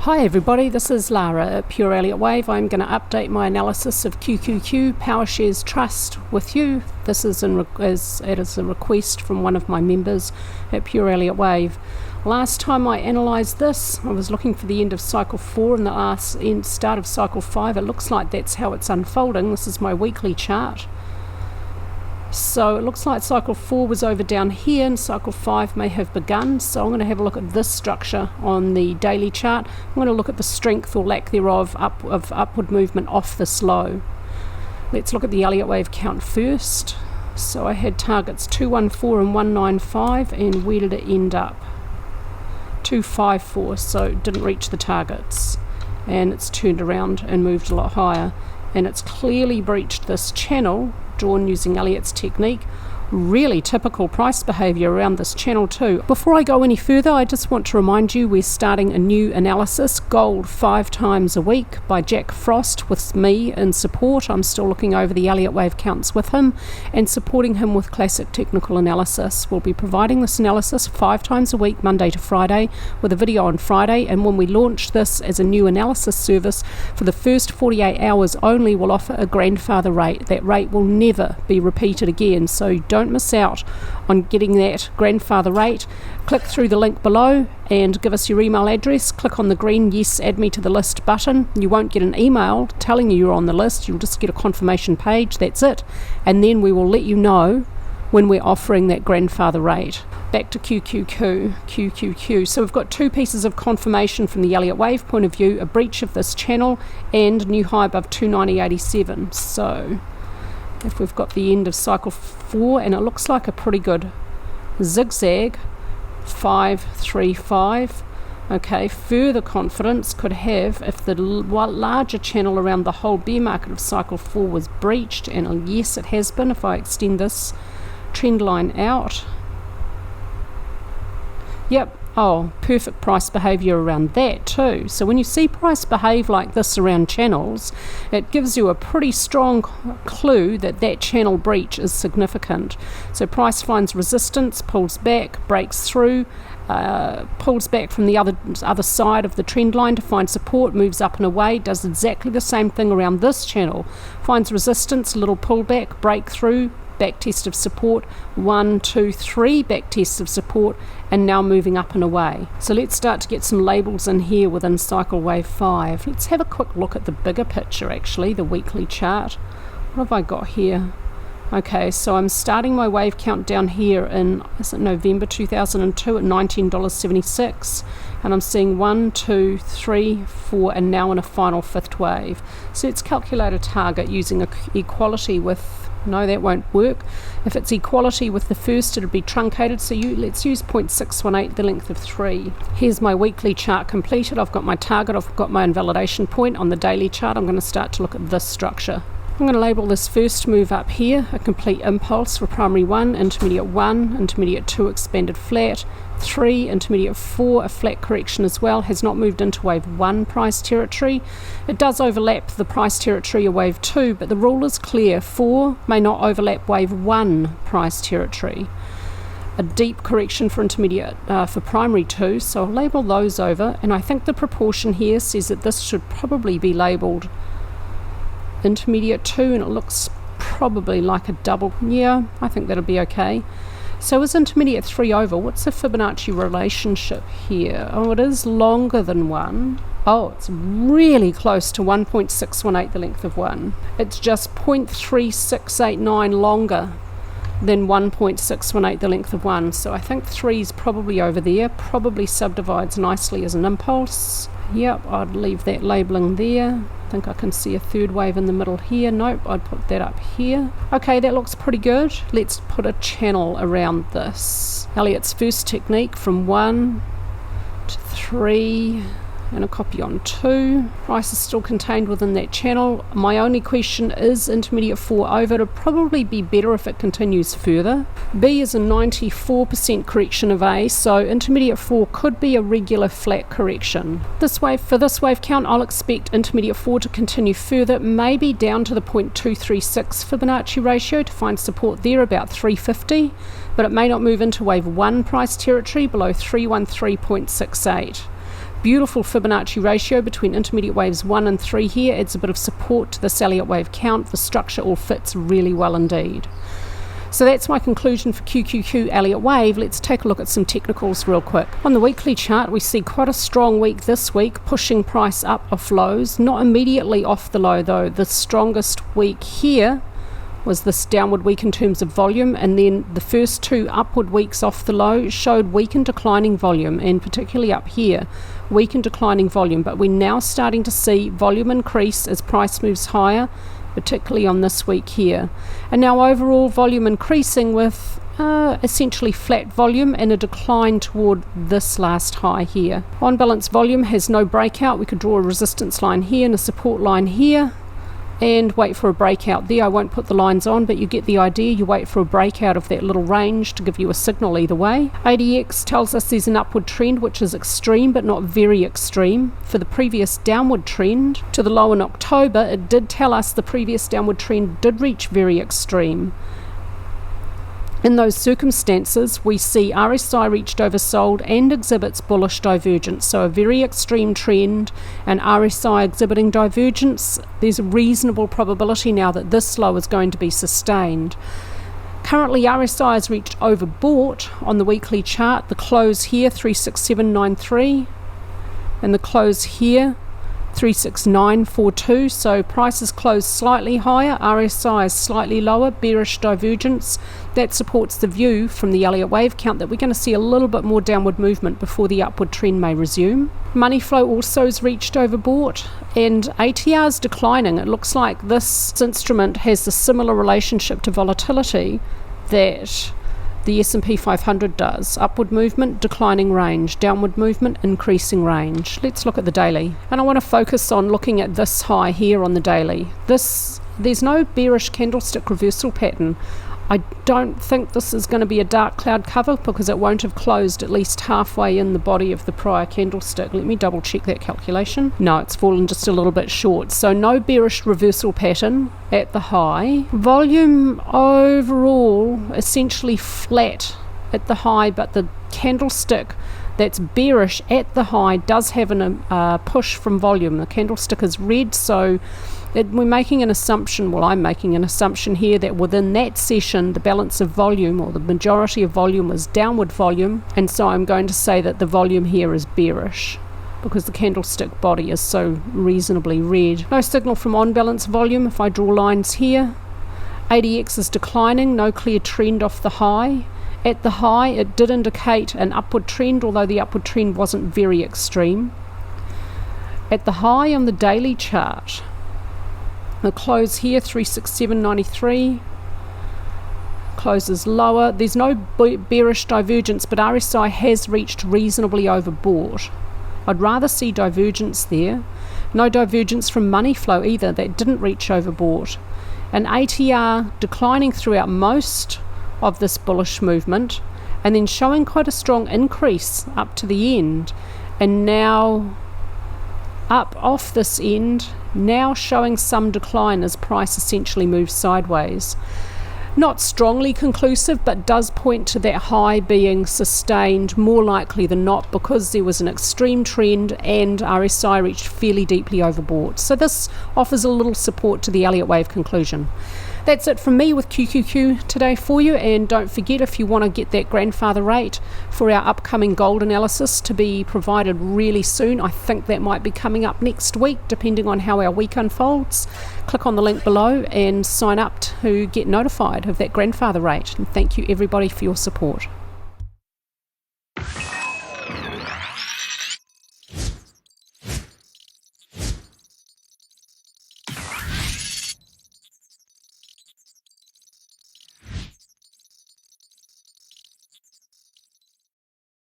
Hi everybody, this is Lara at Pure Elliott Wave. I'm going to update my analysis of QQQ PowerShares Trust with you. This is it is a request from one of my members at Pure Elliott Wave. Last time I analysed this, I was looking for the end of cycle 4 and the start of cycle 5. It looks like that's how it's unfolding. This is my weekly chart. So it looks like cycle 4 was over down here and cycle 5 may have begun. So I'm going to have a look at this structure on the daily chart. I'm going to look at the strength or lack thereof of upward movement off this low. Let's look at the Elliott wave count first. So I had targets 214 and 195, and where did it end up? 254, so it didn't reach the targets, and it's turned around and moved a lot higher, and it's clearly breached this channel drawn using Elliott's technique. Really typical price behaviour around this channel too. Before I go any further, I just want to remind you we're starting a new analysis, Gold 5 times a week by Jack Frost, with me in support. I'm still looking over the Elliott wave counts with him and supporting him with classic technical analysis. We'll be providing this analysis 5 times a week, Monday to Friday, with a video on Friday, and when we launch this as a new analysis service, for the first 48 hours only, we'll offer a grandfather rate. That rate will never be repeated again, so don't miss out on getting that grandfather rate. Click through the link below and give us your email address. Click on the green yes add me to the list button. You won't get an email telling you you're on the list, you'll just get a confirmation page, that's it, and then we will let you know when we're offering that grandfather rate. Back to QQQ. So we've got 2 pieces of confirmation from the Elliott wave point of view, a breach of this channel and new high above 290.87. So if we've got the end of cycle 4, and it looks like a pretty good zigzag, 535. Okay, further confidence could have if the larger channel around the whole bear market of cycle 4 was breached, and yes, it has been. If I extend this trend line out, yep, oh, perfect price behaviour around that too. So when you see price behave like this around channels, it gives you a pretty strong clue that that channel breach is significant. So price finds resistance, pulls back, breaks through, pulls back from the other side of the trend line to find support, moves up and away, does exactly the same thing around this channel, finds resistance, little pullback, breakthrough, back test of support, 1, 2, 3 back tests of support, and now moving up and away. So let's start to get some labels in here within cycle wave 5. Let's have a quick look at the bigger picture, actually, the weekly chart. What have I got here? Okay, so I'm starting my wave count down here in, is it November 2002 at $19.76, and I'm seeing 1, 2, 3, 4, and now in a final 5th wave. So let's calculate a target using equality with, no, that won't work. If it's equality with the first, it'll be truncated, so let's use 0.618, the length of 3. Here's my weekly chart completed. I've got my target, I've got my invalidation point. On the daily chart, I'm going to start to look at this structure. I'm going to label this first move up here a complete impulse for primary 1, intermediate 1, intermediate 2 expanded flat, 3, intermediate 4 a flat correction as well, has not moved into wave 1 price territory. It does overlap the price territory of wave 2, but the rule is clear, 4 may not overlap wave 1 price territory. A deep correction for intermediate for primary 2, so I'll label those over, and I think the proportion here says that this should probably be labelled intermediate 2, and it looks probably like a double. Yeah, I think that'll be okay. So is intermediate 3 over? What's the Fibonacci relationship here? Oh, it is longer than 1. Oh, it's really close to 1.618, the length of 1. It's just 0.3689 longer than 1.618, the length of 1. So I think 3 is probably over there, probably subdivides nicely as an impulse. Yep, I'd leave that labelling there. I think I can see a 3rd wave in the middle here. Nope, I'd put that up here. Okay, that looks pretty good. Let's put a channel around this. Elliott's first technique from 1 to 3, and a copy on 2. Price is still contained within that channel. My only question is intermediate 4 over. It'll probably be better if it continues further. B is a 94% correction of A, so intermediate 4 could be a regular flat correction. For this wave count, I'll expect intermediate 4 to continue further, maybe down to the 0.236 Fibonacci ratio to find support there about 350, but it may not move into wave 1 price territory below 313.68. Beautiful Fibonacci ratio between intermediate waves 1 and 3 here. Adds a bit of support to this Elliott wave count. The structure all fits really well indeed. So that's my conclusion for QQQ Elliott wave. Let's take a look at some technicals real quick. On the weekly chart, we see quite a strong week this week, pushing price up off lows. Not immediately off the low though. The strongest week here was this downward week in terms of volume, and then the first two upward weeks off the low showed weak and declining volume, and particularly up here, weak and declining volume. But we're now starting to see volume increase as price moves higher, particularly on this week here. And now overall volume increasing with essentially flat volume and a decline toward this last high here. On balance volume has no breakout. We could draw a resistance line here and a support line here and wait for a breakout there. I won't put the lines on, but you get the idea. You wait for a breakout of that little range to give you a signal either way. ADX tells us there's an upward trend which is extreme but not very extreme. For the previous downward trend to the low in October, it did tell us the previous downward trend did reach very extreme. In those circumstances, we see RSI reached oversold and exhibits bullish divergence. So a very extreme trend and RSI exhibiting divergence. There's a reasonable probability now that this low is going to be sustained. Currently, RSI has reached overbought on the weekly chart. The close here, 367.93, and the close here, 369.42. So prices closed slightly higher, RSI is slightly lower, bearish divergence. That supports the view from the Elliott wave count that we're going to see a little bit more downward movement before the upward trend may resume. Money flow also has reached overbought, and ATR is declining. It looks like this instrument has a similar relationship to volatility that the S&P 500 does. Upward movement, declining range. Downward movement, increasing range. Let's look at the daily. And I want to focus on looking at this high here on the daily. There's no bearish candlestick reversal pattern. I don't think this is going to be a dark cloud cover because it won't have closed at least halfway in the body of the prior candlestick. Let me double check that calculation. No, it's fallen just a little bit short. So no bearish reversal pattern at the high. Volume overall essentially flat at the high, but the candlestick that's bearish at the high does have a push from volume. The candlestick is red, so we're making an assumption, well, I'm making an assumption here that within that session the balance of volume, or the majority of volume, was downward volume, and so I'm going to say that the volume here is bearish because the candlestick body is so reasonably red. No signal from on balance volume. If I draw lines here, ADX is declining, no clear trend off the high. At the high it did indicate an upward trend, although the upward trend wasn't very extreme. At the high on the daily chart, the close here, 367.93, closes lower. There's no bearish divergence, but RSI has reached reasonably overbought. I'd rather see divergence there. No divergence from money flow either, that didn't reach overbought. And ATR declining throughout most of this bullish movement, and then showing quite a strong increase up to the end, and now up off this end, now showing some decline as price essentially moves sideways. Not strongly conclusive, but does point to that high being sustained more likely than not, because there was an extreme trend and RSI reached fairly deeply overbought. So this offers a little support to the Elliott wave conclusion. That's it from me with QQQ today for you, and don't forget, if you want to get that grandfather rate for our upcoming gold analysis to be provided really soon, I think that might be coming up next week depending on how our week unfolds, click on the link below and sign up to get notified of that grandfather rate. And thank you everybody for your support.